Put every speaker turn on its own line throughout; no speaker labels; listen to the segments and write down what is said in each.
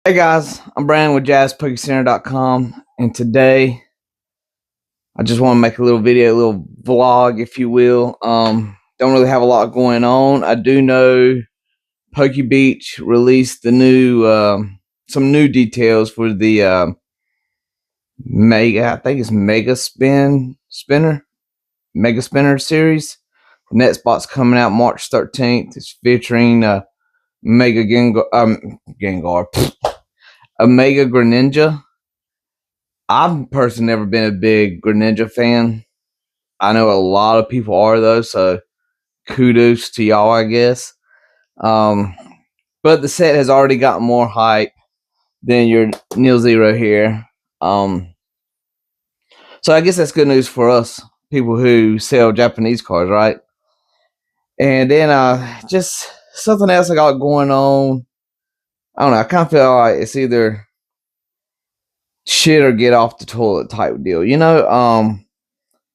Hey guys, I'm Brandon with JazzPokeCenter.com, and today I just want to make a little video, a little vlog, if you will. Don't really have a lot going on. I do know PokeBeach released the new, some new details for the Mega. I think it's Mega Spinner series. The next box coming out March 13th. It's featuring Mega Gengar, Omega Greninja. I've personally never been a big Greninja fan. I know a lot of people are though, so kudos to y'all, I guess. Um, but the set has already gotten more hype than your Nil Zero here. So I guess that's good news for us people who sell Japanese cards, right? And then just something else I got going on. I don't know. I kind of feel like it's either shit or get off the toilet type deal. Trying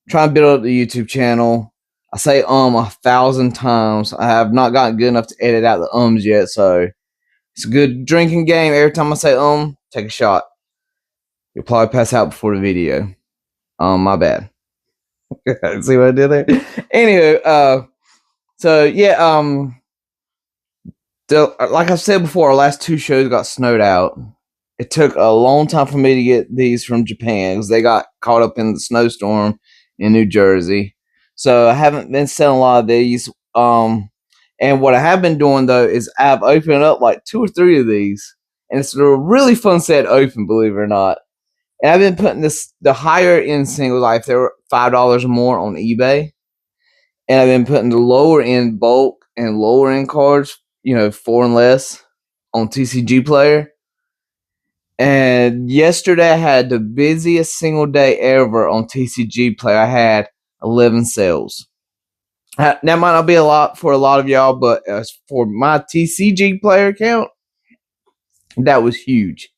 to build up the YouTube channel. I say 1,000 times. I have not gotten good enough to edit out the ums yet, so it's a good drinking game. Every time I say take a shot. You'll probably pass out before the video. My bad. See what I did there? Anyway, so yeah, like I said before, our last two shows got snowed out. It took a long time for me to get these from Japan because they got caught up in the snowstorm in New Jersey. So I haven't been selling a lot of these. And what I have been doing though is I've opened up like 2 or 3 of these, and it's a really fun set to open, believe it or not. And I've been putting the higher end singles, like if they were $5 or more, on eBay, and I've been putting the lower end bulk and lower end cards, 4 and less, on TCG Player. And yesterday I had the busiest single day ever on TCG Player. I had 11 sales. That might not be a lot for a lot of y'all, but as for my TCG Player account, that was huge.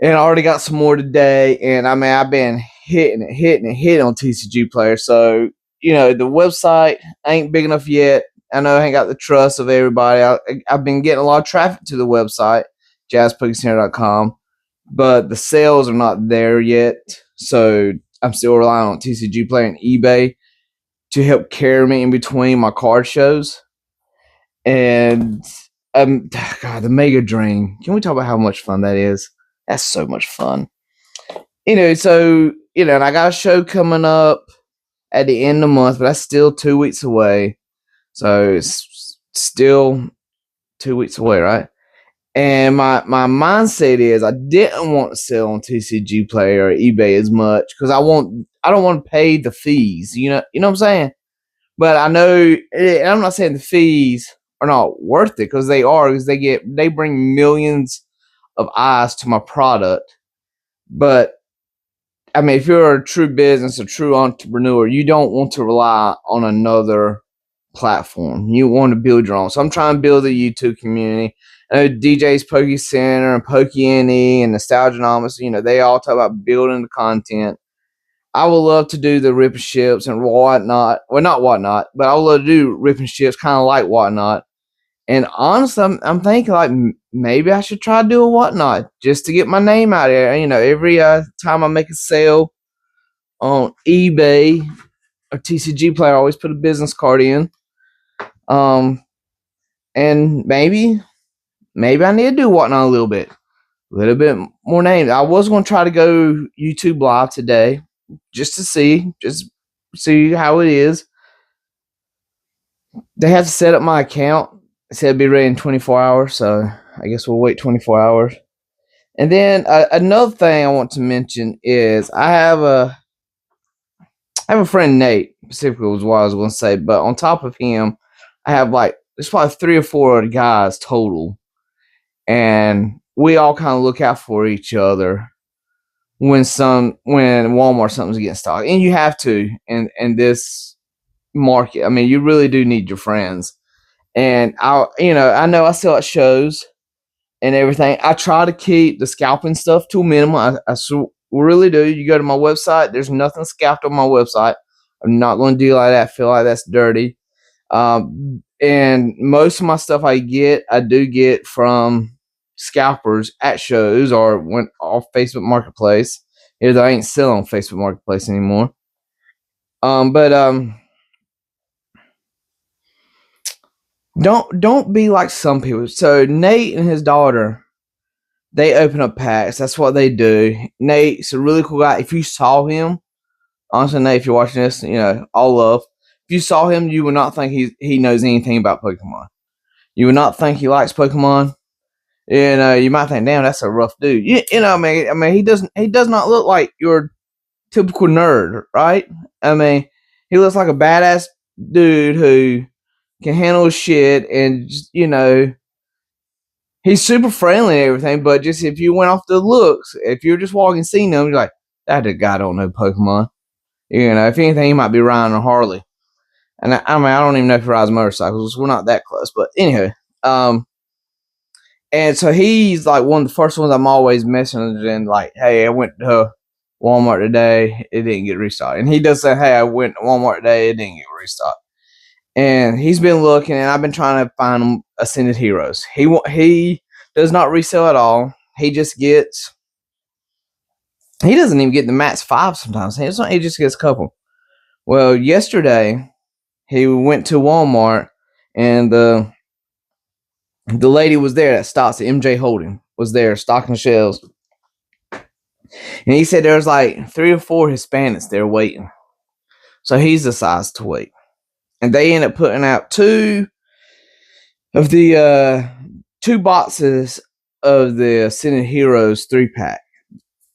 And I already got some more today. And I mean, I've been hitting on TCG Player. So, the website ain't big enough yet. I know I ain't got the trust of everybody. I've been getting a lot of traffic to the website, JazzPokeCenter.com, but the sales are not there yet. So I'm still relying on TCG Player and eBay to help carry me in between my card shows. And God, the Mega Dream. Can we talk about how much fun that is? That's so much fun. And I got a show coming up at the end of the month, but that's still 2 weeks away. So it's still 2 weeks away, right? And my mindset is I didn't want to sell on TCG Player or eBay as much because I don't want to pay the fees. You know what I'm saying? But I know, and I'm not saying the fees are not worth it, because they are, because they bring millions of eyes to my product. But I mean, if you're a true business, a true entrepreneur, you don't want to rely on another platform. You want to build your own. So I'm trying to build a YouTube community. I know DJ's Poke Center and PokeNE and Nostalgianomics, they all talk about building the content. I would love to do the ripping ships and whatnot. Well, not whatnot, but I would love to do ripping ships, kind of like whatnot. And honestly, I'm thinking like maybe I should try to do a whatnot just to get my name out there. Every time I make a sale on eBay or TCG Player, I always put a business card in. And maybe I need to do whatnot a little bit more names. I was going to try to go YouTube Live today just to see how it is. They have to set up my account. It said it'd be ready in 24 hours, so I guess we'll wait 24 hours. And then another thing I want to mention is I have a friend, Nate, specifically was what I was going to say, but on top of him, I have there's probably 3 or 4 other guys total, and we all kind of look out for each other when Walmart something's getting stocked, and you have to in this market. I mean, you really do need your friends. And I know I sell at shows and everything. I try to keep the scalping stuff to a minimum. I really do. You go to my website, there's nothing scalped on my website. I'm not going to do like that. I feel like that's dirty. And most of my stuff I do get from scalpers at shows or went off Facebook Marketplace. Either I ain't selling on Facebook Marketplace anymore. But don't be like some people. So Nate and his daughter, they open up packs. That's what they do. Nate's a really cool guy. If you saw him, honestly, Nate, if you're watching this, all love. If you saw him, you would not think he knows anything about Pokemon. You would not think he likes Pokemon. You might think, damn, that's a rough dude. I mean, he does not look like your typical nerd, right? I mean, he looks like a badass dude who can handle his shit, and just, he's super friendly and everything. But just if you went off the looks, if you're just walking, seeing him, you're like, that guy don't know Pokemon. If anything, he might be riding a Harley. And I don't even know if he rides motorcycles. We're not that close, but anyhow, and so he's like one of the first ones I'm always messaging, like, hey, I went to Walmart today, it didn't get restocked. And he does say, hey, I went to Walmart today, it didn't get restocked. And he's been looking, and I've been trying to find him Ascended Heroes. He does not resell at all. He just gets. He doesn't even get the Max 5 sometimes. He just gets a couple. Well, yesterday he went to Walmart, and the lady was there that stocks it. MJ Holding was there stocking shelves. And he said there was like 3 or 4 Hispanics there waiting. So he's the size to wait. And they end up putting out 2 of the 2 boxes of the Ascended Heroes 3-pack.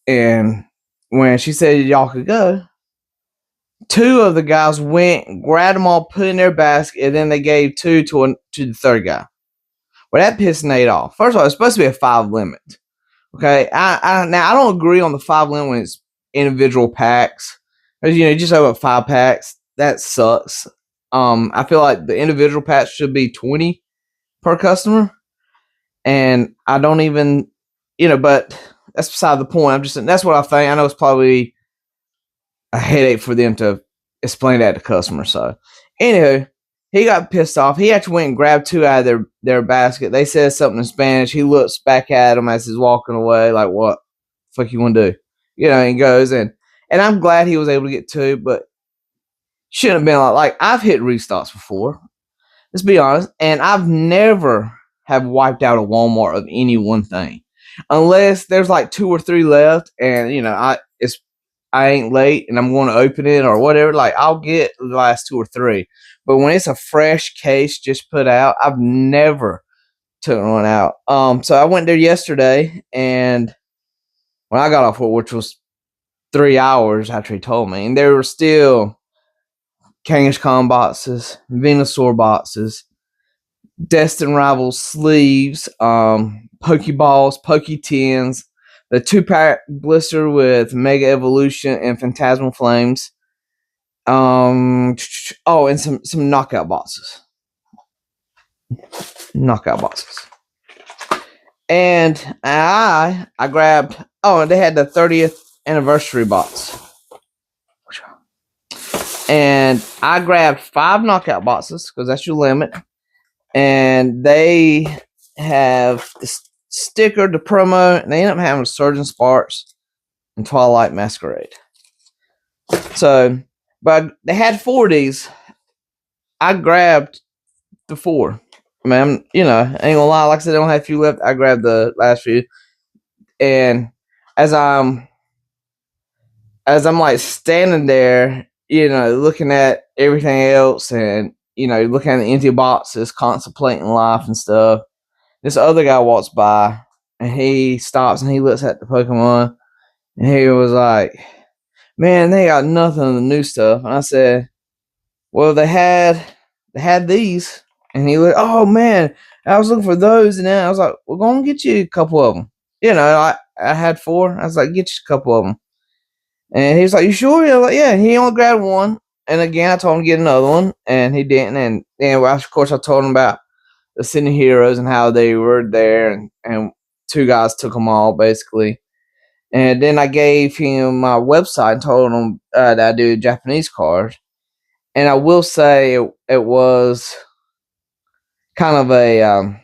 And when she said y'all could go, 2 of the guys went, grabbed them all, put in their basket, and then they gave 2 to the third guy. Well, that pissed Nate off. First of all, it's supposed to be a 5 limit. Okay, now I don't agree on the 5 limit when it's individual packs. Because, you just have 5 packs. That sucks. I feel like the individual packs should be 20 per customer. And I don't even, but that's beside the point. That's what I think. I know it's probably a headache for them to explain that to customers. So, anyway, he got pissed off. He actually went and grabbed 2 out of their basket. They said something in Spanish. He looks back at him as he's walking away, like, what the fuck you want to do? And he goes, and I'm glad he was able to get 2, but shouldn't have been like I've hit restocks before. Let's be honest. And I've never have wiped out a Walmart of any one thing. Unless there's like 2 or 3 left, and I ain't late and I'm going to open it or whatever, like I'll get the last 2 or 3. But when it's a fresh case just put out, I've never took one out. So I went there yesterday, and when I got off work, which was 3 hours after he told me, and there were still Kangaskhan boxes, Venusaur boxes, Destined Rivals sleeves, Pokeballs, Poke-Tins, the 2-pack blister with Mega Evolution and Phantasmal Flames. And some knockout boxes. And I grabbed, and they had the 30th anniversary box. And I grabbed 5 knockout boxes because that's your limit. And they have the sticker, the promo, and they end up having Surgeon Sparks and Twilight Masquerade. So, but they had 4 of these. I grabbed the 4. I mean, I ain't gonna lie. Like I said, I don't have a few left. I grabbed the last few. And as I'm like standing there, looking at everything else and, looking at the empty boxes, contemplating life and stuff, this other guy walks by and he stops and he looks at the Pokemon and he was like, man, they got nothing of the new stuff. And I said, well, they had these. And he went, oh man, I was looking for those. And then I was like, we're going to get you a couple of them. I had 4. I was like, get you a couple of them. And he was like, you sure? I was like, yeah. He only grabbed 1. And again, I told him to get another one. And he didn't. And then, of course, I told him about the Ascended Heroes and how they were there. And 2 guys took them all, basically. And then I gave him my website and told him that I do Japanese cards. And I will say it was kind of a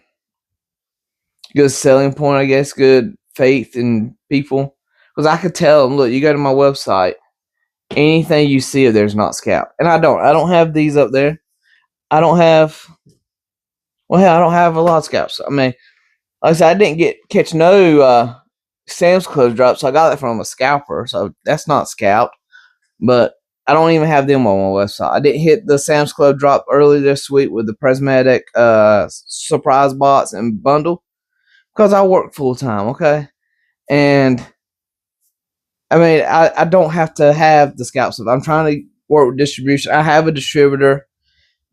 good selling point, I guess, good faith in people. Because I could tell them, look, you go to my website, anything you see of there's not scalp. And I don't have these up there. I don't have, well, hell, I don't have a lot of scalps. I mean, like I said, I didn't catch no Sam's Club drops, so I got that from a scalper, so that's not scalped. But I don't even have them on my website. I didn't hit the Sam's Club drop early this week with the Prismatic surprise box and bundle because I work full time, okay? And I mean, I don't have to have the scalp stuff. I'm trying to work with distribution. I have a distributor.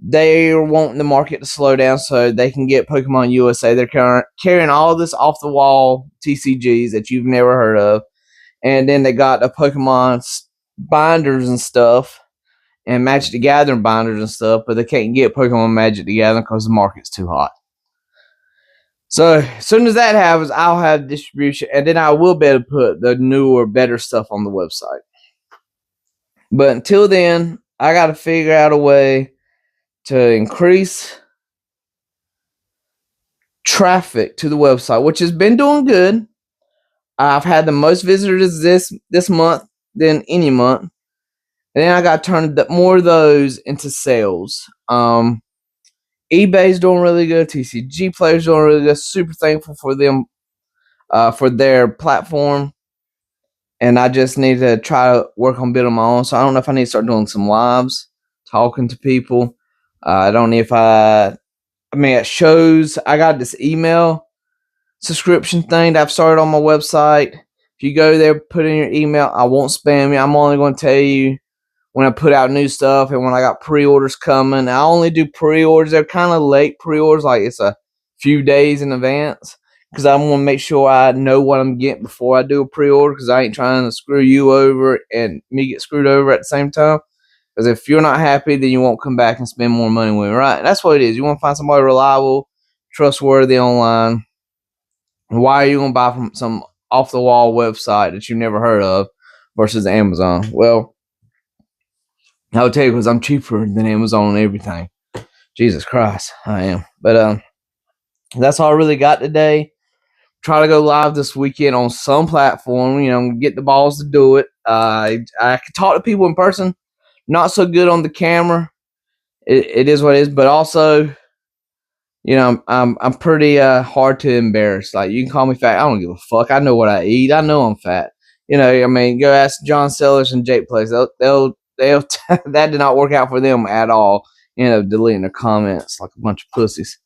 They're wanting the market to slow down so they can get Pokemon USA. They're carrying all this off the wall TCGs that you've never heard of. And then they got the Pokemon binders and stuff and Magic the Gathering binders and stuff, but they can't get Pokemon Magic the Gathering because the market's too hot. So as soon as that happens, I'll have distribution, and then I will be able to put the newer, better stuff on the website. But until then, I got to figure out a way to increase traffic to the website, which has been doing good. I've had the most visitors this month than any month. And then I got to turn more of those into sales. eBay's doing really good. TCG Player's doing really good. Super thankful for them, for their platform. And I just need to try to work on building my own. So I don't know if I need to start doing some lives, talking to people. I don't know if I mean, at shows, I got this email subscription thing that I've started on my website. If you go there, put in your email, I won't spam you. I'm only going to tell you when I put out new stuff and when I got pre-orders coming. I only do pre-orders. They're kind of late pre-orders, like it's a few days in advance, because I want to make sure I know what I'm getting before I do a pre-order, because I ain't trying to screw you over and me get screwed over at the same time. Because if you're not happy, then you won't come back and spend more money with me, right? And that's what it is. You want to find somebody reliable, trustworthy online. Why are you going to buy from some off-the-wall website that you've never heard of versus Amazon? Well, I'll tell you, because I'm cheaper than Amazon on everything. Jesus Christ, I am. But that's all I really got today. Try to go live this weekend on some platform, get the balls to do it. I can talk to people in person. Not so good on the camera. It is what it is, but also, I'm pretty hard to embarrass. Like, you can call me fat. I don't give a fuck. I know what I eat. I know I'm fat. Go ask John Sellers and Jake Place. They'll that did not work out for them at all. Deleting their comments like a bunch of pussies.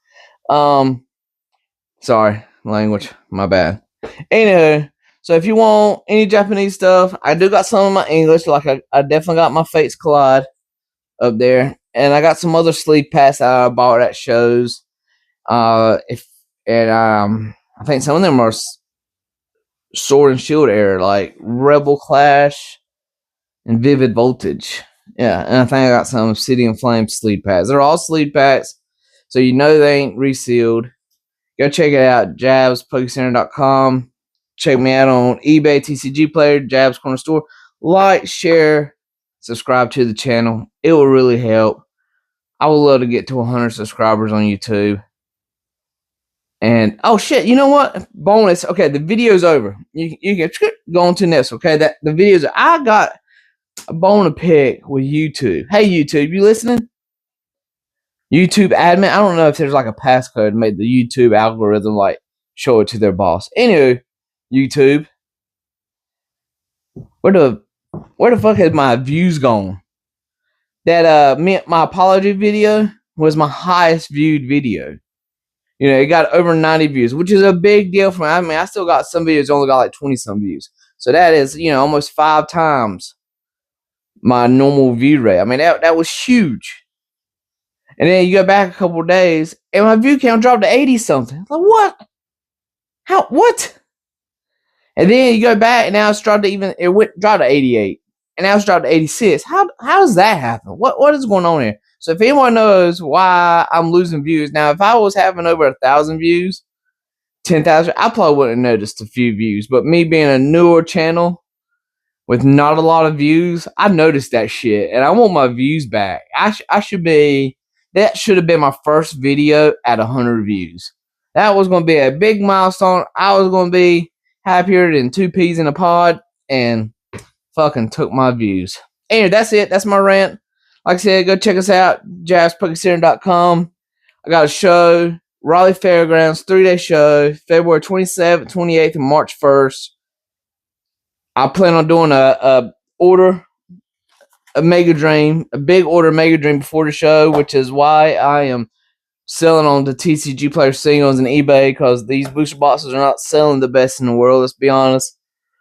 Sorry, language. My bad. Anywho. So if you want any Japanese stuff, I do got some of my English. Like I definitely got my Fates Collide up there, and I got some other sleeve pass that I bought at shows. I think some of them are Sword and Shield era, like Rebel Clash and Vivid Voltage. Yeah, and I think I got some Obsidian Flame sleeve packs. They're all sleeve packs, so they ain't resealed. Go check it out, jabspokecenter.com. Check me out on eBay, TCG Player, Jabs Corner Store. Like, share, subscribe to the channel. It will really help. I would love to get to 100 subscribers on YouTube. And, oh shit, you know what? Bonus. Okay, the video's over. You can go on to next, okay? The video's over. I got a bone to pick with YouTube. Hey, YouTube, you listening? YouTube admin. I don't know if there's like a passcode to make the YouTube algorithm like show it to their boss. Anyway, YouTube, where the fuck has my views gone? That my apology video was my highest viewed video. It got over 90 views, which is a big deal for me. I mean, I still got some videos only got like 20 some views, so that is almost 5 times my normal view rate. I mean, that was huge. And then you go back a couple of days, and my view count dropped to 80 something. Like, what? How? What? And then you go back, and now it's dropped to dropped to 88, and now it's dropped to 86. How does that happen? What is going on here? So if anyone knows why I'm losing views, now if I was having over 1,000 views, 10,000, I probably wouldn't have noticed a few views. But me being a newer channel with not a lot of views, I noticed that shit, and I want my views back. That should have been my first video at 100 views. That was going to be a big milestone. I was going to be happier than two peas in a pod, and fucking took my views. Anyway, that's it. That's my rant. Like I said, go check us out, jazzpokercenter.com. I got a show, Raleigh Fairgrounds, 3-day show, February 27th, 28th, and March 1st. I plan on doing a Mega Dream, a big order Mega Dream before the show, which is why I am selling on the TCG Player singles and eBay, because these booster boxes are not selling the best in the world, let's be honest.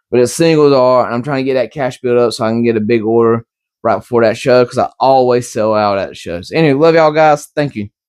But the singles are, and I'm trying to get that cash build up so I can get a big order right before that show, because I always sell out at the shows. Anyway, love y'all guys. Thank you.